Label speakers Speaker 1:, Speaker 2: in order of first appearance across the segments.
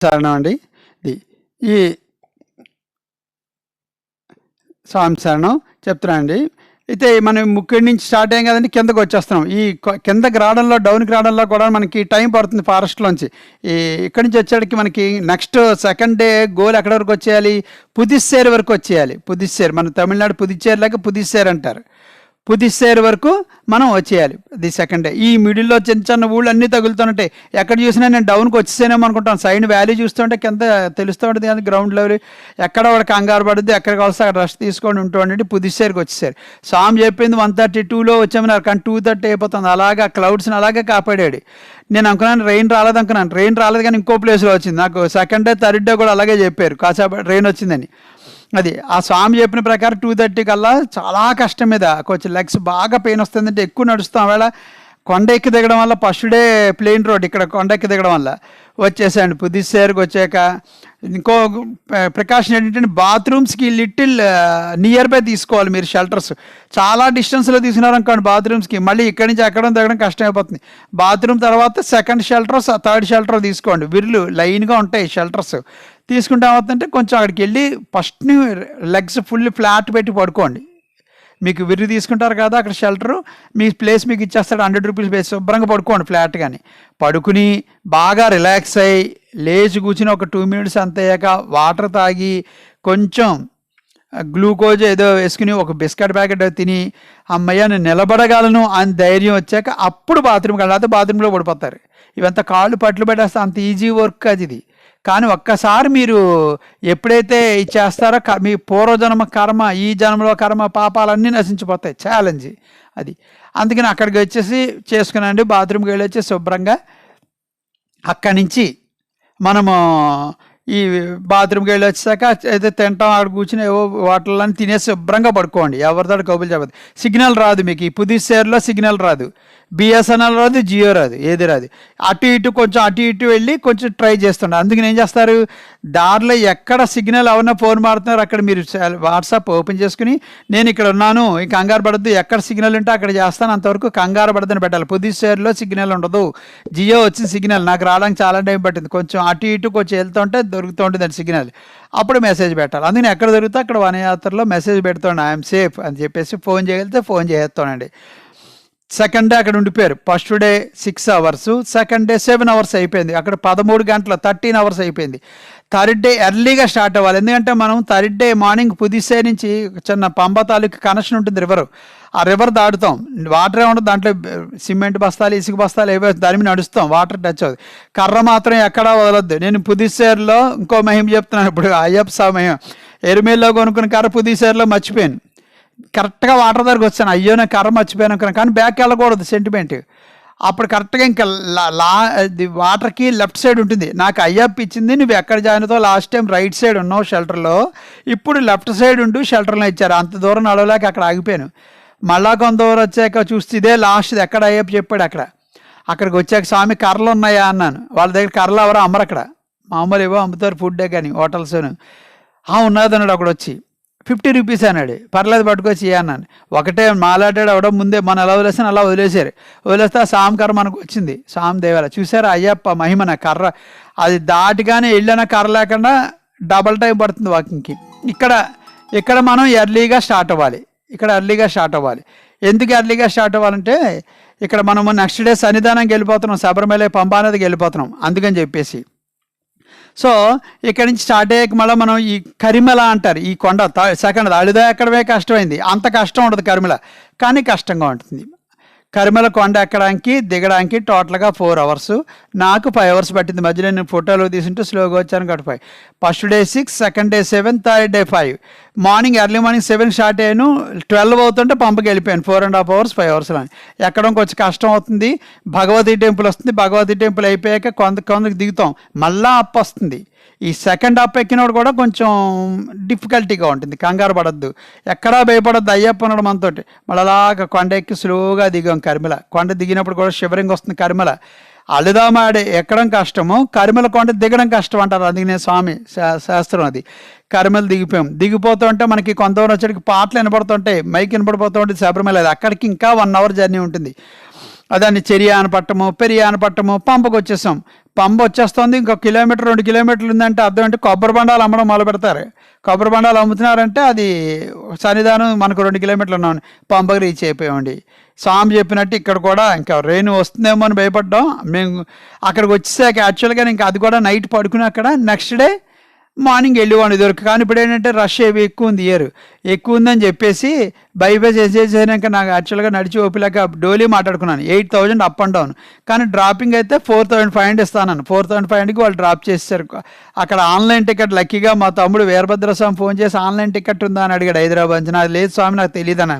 Speaker 1: శరణం అండి. ఇది ఈ స్వామి శరణం చెప్తున్నానండి. అయితే మనం ముక్కడి నుంచి స్టార్ట్ అయ్యాం కదండి, కిందకు వచ్చేస్తున్నాం. ఈ కిందకి రావడంలో, డౌన్కి రావడంలో కూడా మనకి టైం పడుతుంది ఫారెస్ట్లోంచి. ఇక్కడి నుంచి వచ్చేటికి మనకి నెక్స్ట్ సెకండ్ డే గోల్ ఎక్కడి వరకు వచ్చేయాలి? పుదుచ్చేరి వరకు వచ్చేయాలి. పుదుచ్చేరి, మన తమిళనాడు పుదుచ్చేరి లేక పుదుచ్చేరి అంటారు. పుదుచ్చేరి వరకు మనం వచ్చేయాలి. అది సెకండ్ డే. ఈ మిడిల్లో చిన్న చిన్న ఊళ్ళు అన్నీ తగులుతుంటాయి. ఎక్కడ చూసినా నేను డౌన్కి వచ్చేసానేమో అనుకుంటాను. సైడ్ వ్యాలీ చూస్తుంటే కింద తెలుస్తూ ఉంటుంది కానీ గ్రౌండ్ లెవెల్ ఎక్కడ వాడు కంగారు పడుద్ది, ఎక్కడికి వస్తే అక్కడ రెస్ట్ తీసుకొని ఉంటుండండి. పుదుచ్చేరికి వచ్చేసారు. స్వామి చెప్పింది 1:32లో వచ్చామన్నారు, కానీ 2:30 అయిపోతుంది. అలాగా క్లౌడ్స్ని అలాగే కాపాడాడు. నేను అనుకున్నాను రెయిన్ రాలేదు అనుకున్నాను. రెయిన్ రాలేదు కానీ ఇంకో ప్లేస్లో వచ్చింది. నాకు సెకండ్ డే థర్డ్ డే కూడా అలాగే చెప్పారు, కాసేపు రెయిన్ వచ్చిందని. అది ఆ స్వామి చెప్పిన ప్రకారం 2:30 కల్లా చాలా కష్టం మీద కొంచెం లెగ్స్ బాగా పెయిన్ వస్తుందంటే ఎక్కువ నడుస్తాం. వేళ కొండ ఎక్కి దిగడం వల్ల ఫస్ట్ డే ప్లెయిన్ రోడ్, ఇక్కడ కొండ ఎక్కి దిగడం వల్ల వచ్చేసాయండి. పుదుచ్చేరికి వచ్చాక ఇంకో ప్రికాషన్ ఏంటంటే బాత్రూమ్స్కి లిటిల్ నియర్ బై తీసుకోవాలి మీరు షెల్టర్స్. చాలా డిస్టెన్స్లో తీసుకున్నారనుకోండి బాత్రూమ్స్కి, మళ్ళీ ఇక్కడి నుంచి ఎక్కడం దిగడం కష్టమైపోతుంది. బాత్రూమ్ తర్వాత సెకండ్ షెల్టర్, థర్డ్ షెల్టర్ తీసుకోండి. విర్లు లైన్గా ఉంటాయి షెల్టర్స్. తీసుకుంటే ఏమవుతుందంటే కొంచెం అక్కడికి వెళ్ళి ఫస్ట్ని లెగ్స్ ఫుల్ ఫ్లాట్ పెట్టి పడుకోండి. మీకు విర్రి తీసుకుంటారు కదా అక్కడ షెల్టరు, మీ ప్లేస్ మీకు ఇచ్చేస్తాడు 100 రూపీస్ ప్లేస్. శుభ్రంగా పడుకోండి ఫ్లాట్. కానీ పడుకుని బాగా రిలాక్స్ అయ్యి లేచి కూర్చుని ఒక 2 మినిట్స్ అంతయ్యాక వాటర్ తాగి కొంచెం గ్లూకోజ్ ఏదో వేసుకుని ఒక బిస్కెట్ ప్యాకెట్ తిని అమ్మయ్య నేను నిలబడగలను అని ధైర్యం వచ్చాక అప్పుడు బాత్రూమ్కి వెళ్ళాలి. బాత్రూంలో పడిపోతారు. ఇవంతా కాళ్ళు పట్లు పెట్టేస్తే అంత ఈజీ వర్క్ అది ఇది. కానీ ఒక్కసారి మీరు ఎప్పుడైతే ఇచ్చేస్తారో మీ పూర్వజన్మ కర్మ, ఈ జన్మలో కర్మ, పాపాలన్నీ నశించిపోతాయి. ఛాలెంజ్ అది. అందుకని అక్కడికి వచ్చేసి చేసుకున్నాండి. బాత్రూమ్కి వెళ్ళి వచ్చి శుభ్రంగా అక్కడి నుంచి మనము ఈ బాత్రూమ్కి వెళ్ళి వచ్చాక అయితే తింటాం, అక్కడ కూర్చుని ఏవో వాటర్లని తినేసి శుభ్రంగా పడుకోండి. ఎవరితో కబులు చెప్పదు. సిగ్నల్ రాదు మీకు. ఈ పుదుచ్చేరిలో సిగ్నల్ రాదు, బిఎస్ఎన్ఎల్ రాదు, జియో రాదు, ఏది రాదు. అటు ఇటు వెళ్ళి కొంచెం ట్రై చేస్తుండే. అందుకని ఏం చేస్తారు, దారిలో ఎక్కడ సిగ్నల్ ఎవరన్నా ఫోన్ మారుతున్నారు అక్కడ మీరు వాట్సాప్ ఓపెన్ చేసుకుని నేను ఇక్కడ ఉన్నాను, ఈ కంగారు పడద్దు, ఎక్కడ సిగ్నల్ ఉంటే అక్కడ చేస్తాను, అంతవరకు కంగారు పడద్దని పెట్టాలి. పుదుచ్చేరిలో సిగ్నల్ ఉండదు. జియో వచ్చిన సిగ్నల్ నాకు రావడానికి చాలా టైం పట్టింది. కొంచెం అటు ఇటు కొంచెం వెళ్తుంటే దొరుకుతూ ఉంటుంది అండి సిగ్నల్. అప్పుడు మెసేజ్ పెట్టాలి. అందుకని ఎక్కడ దొరికితే అక్కడ వనయాత్రలో మెసేజ్ పెడుతుండే ఐఎమ్ సేఫ్ అని చెప్పేసి. ఫోన్ చేయగలిగితే ఫోన్ చేస్తానండి. సెకండ్ డే అక్కడ ఉండిపోయారు. First day 6 hours, second day 7 hours అయిపోయింది. అక్కడ 13 గంటల 13 అవర్స్ అయిపోయింది. థర్డ్ డే ఎర్లీగా స్టార్ట్ అవ్వాలి. ఎందుకంటే మనం థర్డ్ డే మార్నింగ్ పుదుచ్చేరి నుంచి చిన్న పంబ తాలూకు కనెక్షన్ ఉంటుంది రివర్. ఆ రివర్ దాటుతాం. వాటర్ ఏముంటుంది దాంట్లో, సిమెంట్ బస్తాలు, ఇసుక బస్తాలు ఏవో దాని మీద నడుస్తాం. వాటర్ టచ్ అవుతుంది. కర్ర మాత్రం ఎక్కడా వదలొద్దు. నేను పుదుచ్చేరిలో ఇంకో మహిమ చెప్తున్నాను. ఇప్పుడు అయ్యప్ప సమయం ఎరుమేల్లో కొనుక్కున్న కర్ర పుదుచ్చేరిలో మర్చిపోయాను. కరెక్ట్గా వాటర్ దగ్గరకు వచ్చాను. అయ్యో నేను కర్ర మర్చిపోయాను అనుకున్నాను. కానీ బ్యాక్ వెళ్ళకూడదు, సెంటిమెంట్. అప్పుడు కరెక్ట్గా ఇంకా వాటర్కి లెఫ్ట్ సైడ్ ఉంటుంది. నాకు అయ్యప్ప ఇచ్చింది నువ్వు ఎక్కడ జాయిన్ అవుతావు, లాస్ట్ టైం రైట్ సైడ్ ఉన్నావు షెల్టర్లో, ఇప్పుడు లెఫ్ట్ సైడ్ ఉంటూ షెల్టర్లో ఇచ్చారు. అంత దూరం నడవలేక అక్కడ ఆగిపోయాను. మళ్ళా కొంత దూరం వచ్చాక చూస్తే ఇదే లాస్ట్ ఎక్కడ అయ్యప్ప చెప్పాడు అక్కడ. అక్కడికి వచ్చాక స్వామి కర్రలు ఉన్నాయా అన్నాను. వాళ్ళ దగ్గర కర్రలు ఎవరో అమ్మరు అక్కడ, మామూలు ఏవో అమ్ముతారు ఫుడ్డే కానీ హోటల్స్ను. ఉన్నది అన్నాడు. అక్కడ వచ్చి 50 రూపీస్ అన్నాడు. పర్లేదు పట్టుకొచ్చి అన్నాను. ఒకటే మాలాడాడు అవడం ముందే మనం ఎలా వదిలేసాను అలా వదిలేశారు. వదిలేస్తే ఆ సామ్ కర్ర మనకు వచ్చింది. సామ్ దేవాల చూసారా అయ్యప్ప మహిమన కర్ర. అది దాటిగానే వెళ్ళిన కర్ర లేకుండా డబల్ టైం పడుతుంది వాకింగ్కి. ఇక్కడ మనం ఎర్లీగా స్టార్ట్ అవ్వాలి. ఎందుకు ఎర్లీగా స్టార్ట్ అవ్వాలంటే ఇక్కడ మనము నెక్స్ట్ డే సన్నిధానంకి వెళ్ళిపోతున్నాం, శబరిమల పంబా నదికి వెళ్ళిపోతున్నాం. అందుకని చెప్పేసి సో ఇక్కడి నుంచి స్టార్ట్ అయ్యాక మళ్ళీ మనం ఈ కరిమల అంటారు. ఈ కొండ సెకండ్ అడిదా ఎక్కడమే కష్టమైంది. అంత కష్టం ఉండదు కరిమల, కానీ కష్టంగా ఉంటుంది. కరిమల కొండ ఎక్కడానికి దిగడానికి టోటల్గా 4 అవర్స్. నాకు 5 అవర్స్ పట్టింది. మధ్యలో నేను ఫోటోలు తీసుంటే స్లోగా వచ్చాను కాబట్టి 5. First day 6, second day 7, third day 5. Early morning 7 start అయ్యాను. 12 అవుతుంటే పంపకి వెళ్ళిపోయాను. 4.5 అవర్స్ 5 అవర్స్ అని ఎక్కడం కొంచెం కష్టం అవుతుంది. భగవతి టెంపుల్ వస్తుంది. భగవతి టెంపుల్ అయిపోయాక కొందరికి దిగుతాం, మళ్ళీ అప్ వస్తుంది. ఈ సెకండ్ అప్ ఎక్కినప్పుడు కూడా కొంచెం డిఫికల్టీగా ఉంటుంది. కంగారు పడద్దు, ఎక్కడా భయపడద్దు. అయ్యప్ప ఉన్నాడు మనతోటి. మళ్ళీ అలాగ కొండ ఎక్కి స్లోగా దిగాం. కరిమల కొండ దిగినప్పుడు కూడా షివరింగ్ వస్తుంది. కరిమల అలిదామాడే ఎక్కడం కష్టము, కరిమల కొండ దిగడం కష్టం అంటారు. అందుకనే స్వామి శాస్త్రం అది. కరిమల దిగిపోతూ ఉంటే మనకి కొంతవరకు వచ్చేటికి పాటలు వినపడుతుంటాయి, మైక్ వినపడిపోతూ ఉంటుంది. శబరిమల అక్కడికి ఇంకా 1 అవర్ జర్నీ ఉంటుంది. దాన్ని చెరియానపట్టము పెరియానపట్టము పంపకు వచ్చేసాం. పంప వచ్చేస్తుంది, ఇంకో కిలోమీటర్ 2 కిలోమీటర్లు ఉందంటే అర్థం అంటే కొబ్బరి బండాలు అమ్మడం మొదలు పెడతారు. కొబ్బరి బండాలు అమ్ముతున్నారంటే అది సన్నిధానం మనకు 2 కిలోమీటర్లు ఉన్నాం, పంపకు రీచ్ అయిపోయామండి. స్వామి చెప్పినట్టు ఇక్కడ కూడా ఇంకా రేణు వస్తుందేమో అని భయపడ్డాం. మేము అక్కడికి వచ్చేసాక యాక్చువల్గా ఇంకా అది కూడా నైట్ పడుకుని అక్కడ నెక్స్ట్ డే మార్నింగ్ వెళ్ళేవాడిని దొరికి. కానీ ఇప్పుడు ఏంటంటే రష్ ఏవి ఎక్కువ ఉంది, ఎక్కువ ఉందని చెప్పేసి బైపాస్ చేసేసాక నాకు యాక్చువల్గా నడిచి ఓపిలాక డోలీ మాట్లాడుకున్నాను 8,000 అప్ అండ్ డౌన్. కానీ డ్రాపింగ్ అయితే 4,500 ఇస్తాను. 4,500కి వాళ్ళు డ్రాప్ చేసేసారు. అక్కడ ఆన్లైన్ టికెట్ లక్కీగా మా తమ్ముడు వీరభద్రస్వామి ఫోన్ చేసి ఆన్లైన్ టికెట్ ఉందా అని అడిగాడు హైదరాబాద్ నుంచి. నాకు లేదు స్వామి, నాకు తెలియదు అన్న.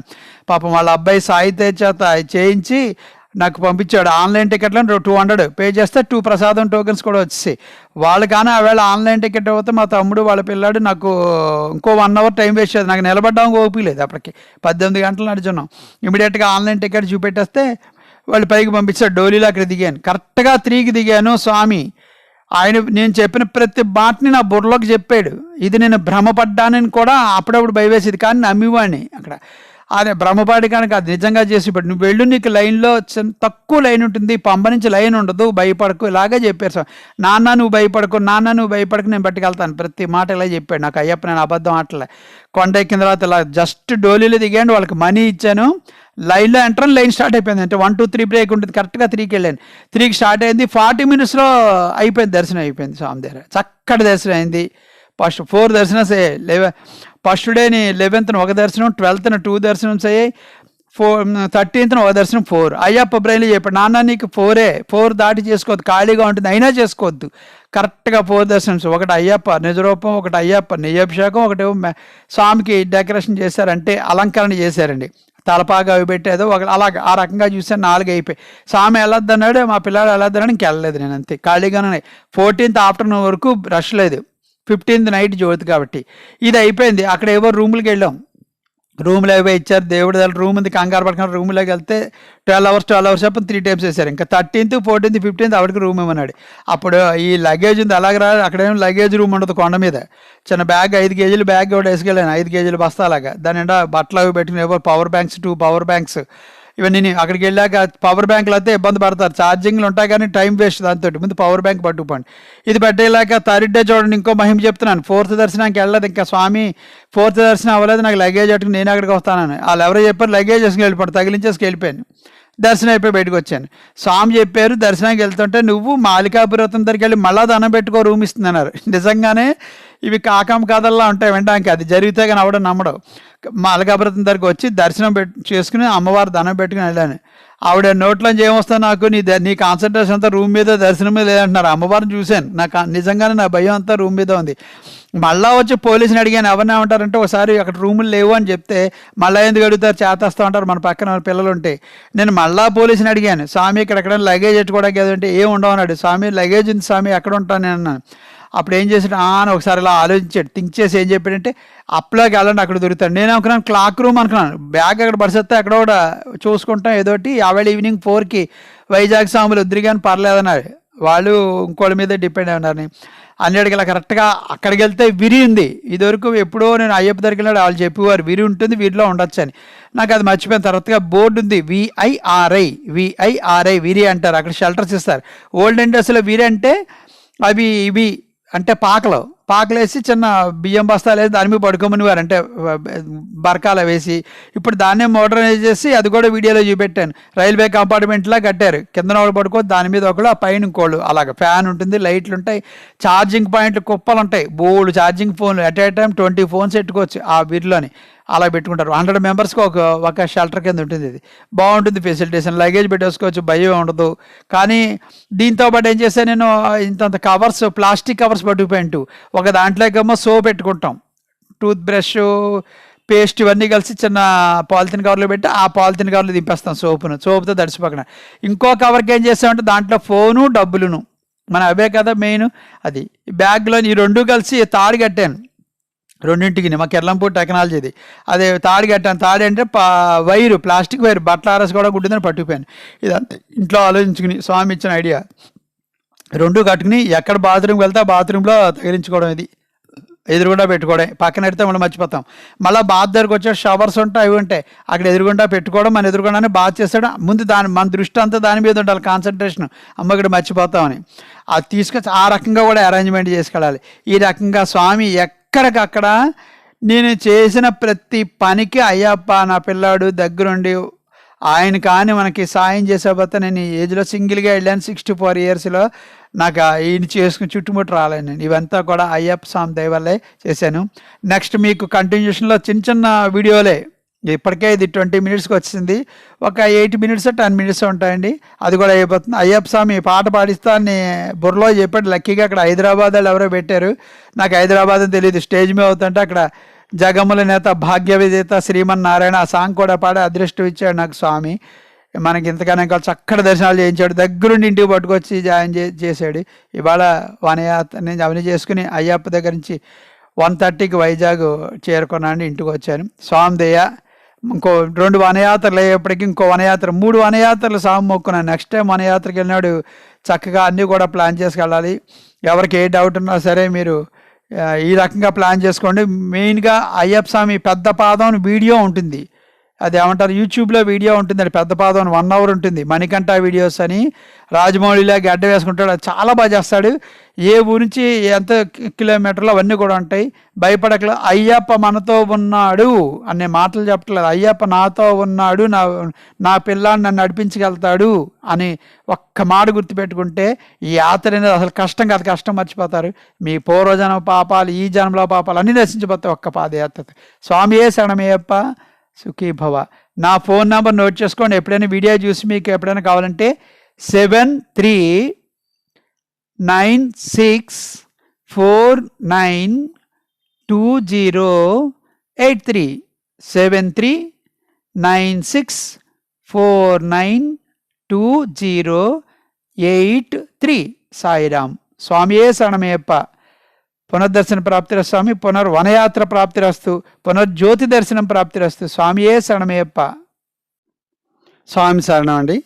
Speaker 1: పాపం వాళ్ళ అబ్బాయి సాయి తేజ్ చేత చేయించి నాకు పంపించాడు. ఆన్లైన్ టికెట్లో 200 పే చేస్తే 2 ప్రసాదం టోకెన్స్ కూడా వచ్చేసి వాళ్ళు. కానీ ఆవేళ ఆన్లైన్ టికెట్ అవుతే మా తమ్ముడు వాళ్ళ పిల్లాడు నాకు ఇంకో 1 అవర్ టైం వేస్ట్ చేది. నాకు నిలబడ్డానికి ఓపిలేదు, అప్పటికి 18 గంటలు నడిచున్నాం. ఇమీడియట్గా ఆన్లైన్ టికెట్ చూపెట్టేస్తే వాళ్ళు పైకి పంపించారు. డోలీలో అక్కడ దిగాను, కరెక్ట్గా 3కి దిగాను. స్వామి ఆయన నేను చెప్పిన ప్రతి మాటని నా బుర్రలోకి చెప్పాడు. ఇది నేను భ్రమపడ్డానని కూడా అప్పుడప్పుడు భయవేసేది, కానీ నమ్మివాడిని అక్కడ. అదే భ్రమపాడి కనుక అది నిజంగా చేసి పెట్టు, నువ్వు వెళ్ళు, నీకు లైన్లో తక్కువ లైన్ ఉంటుంది, పంప నుంచి లైన్ ఉండదు, భయపడకు, ఇలాగే చెప్పారు సార్. నాన్న నువ్వు భయపడకు, నాన్న నువ్వు భయపడకు, నేను పట్టుకెళ్తాను, ప్రతి మాట ఇలా చెప్పాడు నాకు. అయ్యప్ప నేను అబద్ధం ఆటలే. కొండ ఎక్కిన తర్వాత ఇలా జస్ట్ డోలీలో దిగాను, వాళ్ళకి మనీ ఇచ్చాను, లైన్లో ఎంట్రన్, లైన్ స్టార్ట్ అయిపోయింది. అంటే 1, 2, 3 బ్రేక్ ఉంటుంది, కరెక్ట్గా 3కి వెళ్ళాను. 3కి స్టార్ట్ అయింది, 40 మినిట్స్లో అయిపోయింది, దర్శనం అయిపోయింది స్వామి దగ్గర. చక్కటి దర్శనం అయింది. ఫస్ట్ 4 దర్శనస్ అయ్యాయి. ఫస్ట్ డేని 11th ఒక దర్శనం, 12th 2 దర్శనమ్స్ అయ్యాయి, 13th ఒక దర్శనం 4. అయ్యప్ప బ్రైన్లో చెప్పాడు, నాన్న నీకు 4 దాటి చేసుకోవద్దు, ఖాళీగా ఉంటుంది అయినా చేసుకోవద్దు. కరెక్ట్గా 4 దర్శనమ్స్. ఒకటి అయ్యప్ప నిజరూపం, ఒకటి అయ్యప్ప నెయ్యభిషేకం, ఒకటి స్వామికి డెకరేషన్ చేశారంటే అలంకరణ చేశారండి, తలపాగా అవి పెట్టేదో ఒక అలాగ ఆ రకంగా చూసాను. 4 అయిపోయి స్వామి వెళ్ళొద్దన్నాడు, మా పిల్లాడు వెళ్ళొద్దన్నాడు, ఇంకెళ్ళలేదు నేను, అంతే ఖాళీగానే. 14th ఆఫ్టర్నూన్ వరకు రష్ లేదు, 15th నైట్ జ్యోతి కాబట్టి ఇది అయిపోయింది. అక్కడ ఏవో రూములకి వెళ్ళాం, రూమ్లో ఏవో ఇచ్చారు, దేవుడి దగ్గర రూమ్ ఉంది, కంగారు పడుకున్న రూమ్లోకి వెళ్తే 12 hours చెప్పని 3 times వేశారు. ఇంకా 13th, 14th, 15th ఆవిడకి రూమ్ ఇవ్వన్నాడు. అప్పుడు ఈ లగేజ్ ఉంది అలాగ రా, అక్కడేమో లగేజ్ రూమ్ ఉండదు, కొండ మీద చిన్న బ్యాగ్ 5 kg బ్యాగ్ కూడా వేసుకెళ్ళాను, 5 kg బస్తాలాగా. దాని నిండా బట్టలు అవి పెట్టుకుని ఏవో పవర్ బ్యాంక్స్, 2 పవర్ బ్యాంక్స్ ఇవన్నీ. అక్కడికి వెళ్ళాక పవర్ బ్యాంకులు అయితే ఇబ్బంది పడతారు, ఛార్జింగ్లు ఉంటాయి కానీ టైం వేస్ట్, దాంతో ముందు పవర్ బ్యాంక్ పట్టుకుపోండి. ఇది పెట్టేలాక 3rd డే చూడండి, ఇంకో మహిమ చెప్తున్నాను. 4th దర్శనానికి వెళ్ళలేదు ఇంకా స్వామి, 4th దర్శనం అవ్వలేదు, నాకు లగేజ్ అట్టుకుని నేను అక్కడికి వస్తానని వాళ్ళు ఎవరో చెప్పారు, లగేజ్ వేసుకుని వెళ్ళిపోండి, తగిలించేసుకు వెళ్ళిపోయాను. దర్శనం అయిపోయి బయటకు వచ్చాను. స్వామి చెప్పారు దర్శనానికి వెళ్తుంటే నువ్వు మాలికాపురతం దగ్గరికి వెళ్ళి మళ్ళా దండం పెట్టుకో, రూమ్ ఇస్తుందన్నారు. నిజంగానే ఇవి కాకం కథల్లా ఉంటాయి వినడానికి, అది జరిగితే కానీ అవడం నమ్మడం. మాలికాపురతం దగ్గరికి వచ్చి దర్శనం చేసుకుని అమ్మవారు దండం పెట్టుకుని వెళ్ళాను. ఆవిడ నోట్లోంచి ఏమొస్తా, నాకు నీ కాన్సన్ట్రేషన్ అంతా రూమ్ మీద, దర్శనం మీద లేదంటున్నారు. అమ్మవారిని చూశాను, నాకు నిజంగానే నా భయం అంతా రూమ్ మీద ఉంది. మళ్ళీ వచ్చి పోలీసుని అడిగాను, ఎవరిని ఏమంటారంటే ఒకసారి అక్కడ రూములు లేవు అని చెప్తే మళ్ళీ ఎందుకు అడుగుతారు, చేతేస్తూ ఉంటారు, మన పక్కన పిల్లలు ఉంటే. నేను మళ్ళీ పోలీసుని అడిగాను, స్వామి ఇక్కడెక్కడ లగేజ్ పెట్టుకోవడానికి ఏదంటే ఏం ఉండవు అన్నాడు. స్వామి లగేజ్ ఉంది స్వామి, ఎక్కడ ఉంటాను నేను అన్నాను. అప్పుడు ఏం చేసాడు అని ఒకసారి ఇలా ఆలోచించాడు, థింక్ చేసి ఏం చెప్పాడంటే అప్లోకి వెళ్ళండి అక్కడ దొరుకుతాడు. నేను అనుకున్నాను క్లాక్ రూమ్ అనుకున్నాను, బ్యాగ్ అక్కడ పడిసేస్తే అక్కడ కూడా చూసుకుంటాం ఏదోటి. ఆవేళ ఈవినింగ్ 4కి వైజాగ్ స్వాములు వద్దురు కానీ పర్లేదన్నారు, వాళ్ళు ఇంకోళ్ళ మీద డిపెండ్ అయినారని. అన్నిటికి ఇలా కరెక్ట్గా అక్కడికి వెళ్తే విరి ఉంది. ఇదివరకు ఎప్పుడో నేను అయ్యప్ప దగ్గరికి వెళ్ళాడు, వాళ్ళు చెప్పేవారు విరి ఉంటుంది, వీరిలో ఉండొచ్చు అని. నాకు అది మర్చిపోయిన తర్వాతగా బోర్డు ఉంది, విఐఆర్ఐ విరి అంటారు, అక్కడ షెల్టర్స్ ఇస్తారు. ఓల్డ్ డేస్లో విరి అంటే అవి ఇవి అంటే పాకలేసి చిన్న బియ్యం బస్తాలు వేసి దాని మీద పడుకోమనివారు, అంటే బరకాల వేసి. ఇప్పుడు దాన్నే మోడర్నైజ్ చేసి అది కూడా వీడియోలో చూపెట్టాను, రైల్వే కంపార్ట్మెంట్లా కట్టారు, కిందన ఒకటి పడుకో, దాని మీద ఒకళ్ళు, ఆ పైన ఇంకోళ్ళు, అలాగ ఫ్యాన్ ఉంటుంది, లైట్లు ఉంటాయి, ఛార్జింగ్ పాయింట్లు కుప్పలు ఉంటాయి, బోల్డ్ ఛార్జింగ్ ఫోన్లు, ఎట్ ఏ టైం 20 phones పెట్టుకోవచ్చు ఆ వీరిలోని. అలా పెట్టుకుంటారు. 100 మెంబర్స్కి ఒక షెల్టర్ కింద ఉంటుంది. ఇది బాగుంటుంది ఫెసిలిటేషన్, లగేజ్ పెట్టేసుకోవచ్చు, భయం ఉండదు. కానీ దీంతో పాటు ఏం చేశాను నేను, ఇంత కవర్స్, ప్లాస్టిక్ కవర్స్ పట్టుకుపోయింటు, ఒక దాంట్లోకేమో సోప్ పెట్టుకుంటాం, టూత్ బ్రష్, పేస్ట్ ఇవన్నీ కలిసి చిన్న పాలిథిన్ కవర్లో పెట్టి ఆ పాలిథిన్ కవర్లో దింపేస్తాం సోపుతో తడిసిపోకుండా. ఇంకో కవర్కి ఏం చేస్తామంటే దాంట్లో ఫోను, డబ్బులును, మన అవే కదా మెయిన్. అది బ్యాగ్లో ఈ 2 కలిసి తాడు కట్టాను, రెండింటికి మా కెర్లంపూడి టెక్నాలజీది. అదే తాడు కట్టాను, తాడు అంటే వైరు, ప్లాస్టిక్ వైరు, బట్టల ఆరసి కూడా గుడ్డిందని పట్టుకుపోయాను. ఇదంతా ఇంట్లో ఆలోచించుకుని స్వామి ఇచ్చిన ఐడియా. 2 కట్టుకుని ఎక్కడ బాత్రూమ్కి వెళ్తే ఆ బాత్రూంలో తగిలించుకోవడం. ఇది ఎదురుగుండా పెట్టుకోవడం. పక్కన పెడితే మనం మర్చిపోతాం. మళ్ళీ బాత్ దగ్గరకు వచ్చే షవర్స్ ఉంటాయి, అవి ఉంటాయి, అక్కడ ఎదురుగుండా పెట్టుకోవడం, మన ఎదురుగుండానే బాత్ చేస్తాడు. ముందు మన దృష్టి అంతా దాని మీద ఉండాలి, కాన్సన్ట్రేషన్. అమ్మ ఇక్కడ మర్చిపోతామని అది తీసుకొచ్చి ఆ రకంగా కూడా అరేంజ్మెంట్ చేసుకెళ్ళాలి. ఈ రకంగా స్వామి ఎక్కడికక్కడ నేను చేసిన ప్రతి పనికి అయ్యప్ప నా పిల్లాడు దగ్గరుండి ఆయన కానీ మనకి సాయం చేసేపోతే, నేను ఈ ఏజ్లో సింగిల్గా వెళ్ళాను 64 ఇయర్స్లో. నాకు ఈయన చేసుకుని చుట్టుముట్టు రాలేను నేను. ఇవంతా కూడా అయ్యప్ప స్వామి దయ వల్లే చేశాను. నెక్స్ట్ మీకు కంటిన్యూషన్లో చిన్న చిన్న వీడియోలే, ఇప్పటికే ఇది 20 మినిట్స్కి వచ్చింది. ఒక 8 మినిట్స్ 10 మినిట్స్ ఉంటాయండి, అది కూడా అయిపోతుంది. అయ్యప్ప స్వామి పాట పాడిస్తా అని బుర్రలో చెప్పాడు. లక్కీగా అక్కడ హైదరాబాద్ వాళ్ళు ఎవరో పెట్టారు, నాకు హైదరాబాద్ అని తెలియదు. స్టేజ్ మీద అవుతుంటే అక్కడ జగముల నేత భాగ్య విజేత శ్రీమన్నారాయణ ఆ సాంగ్ కూడా పాడి అదృష్టం ఇచ్చాడు నాకు స్వామి. మనకి ఇంతకన్నా ఇంకా చక్కటి దర్శనాలు చేయించాడు, దగ్గరుండి ఇంటికి పట్టుకొచ్చి జాయిన్ చేశాడు. ఇవాళ వనయాత్ర నేను అవన్నీ చేసుకుని అయ్యప్ప దగ్గర నుంచి 1:30కి వైజాగ్ చేరుకున్నాను, ఇంటికి వచ్చాను. స్వామి దయ. ఇంకో 2 వనయాత్రలు అయ్యేప్పటికి ఇంకో వనయాత్ర 3 వనయాత్రలు స్వామి మొక్కున్నాను. నెక్స్ట్ టైం వనయాత్రకి వెళ్ళినాడు చక్కగా అన్నీ కూడా ప్లాన్ చేసుకెళ్ళాలి. ఎవరికి ఏ డౌట్ ఉన్నా సరే మీరు ఈ రకంగా ప్లాన్ చేసుకోండి. మెయిన్గా అయ్యప్ప స్వామి పెద్ద పాదం వీడియో ఉంటుంది, అది ఏమంటారు యూట్యూబ్లో వీడియో ఉంటుంది, అది పెద్ద పాదం 1 అవర్ ఉంటుంది. మణికంఠ వీడియోస్ అని రాజమౌళిలా గడ్డ వేసుకుంటాడు, అది చాలా బాగా చేస్తాడు. ఏ ఊరి నుంచి ఎంత కిలోమీటర్లు అవన్నీ కూడా ఉంటాయి. భయపడకలేదు, అయ్యప్ప మనతో ఉన్నాడు అనే మాటలు చెప్పట్లేదు, అయ్యప్ప నాతో ఉన్నాడు, నా పిల్లాన్ని నన్ను నడిపించగలుగుతాడు అని ఒక్క మాట గుర్తుపెట్టుకుంటే ఈ యాత్ర అనేది అసలు కష్టం కాదు, కష్టం మర్చిపోతారు. మీ పూర్వజన్మ పాపాలు ఈ జన్మలో పాపాలు అన్నీ నశించిపోతాయి ఒక్క పాదయాత్ర. స్వామియే శరణమయ్యప్ప, సుఖీ భవ. నా ఫోన్ నెంబర్ నోట్ చేసుకోండి, ఎప్పుడైనా వీడియో చూసి మీకు ఎప్పుడైనా కావాలంటే 7396492083 7396492083. సాయిరామ్. స్వామియే శరణమయ్యప్ప. పునర్దర్శన ప్రాప్తిరస్తు స్వామి, పునర్వనయాత్ర ప్రాప్తిరస్తు, పునర్జ్యోతి దర్శనం ప్రాప్తిరస్తు. స్వామియే శరణమయ్యప్ప. స్వామి శరణం అండి.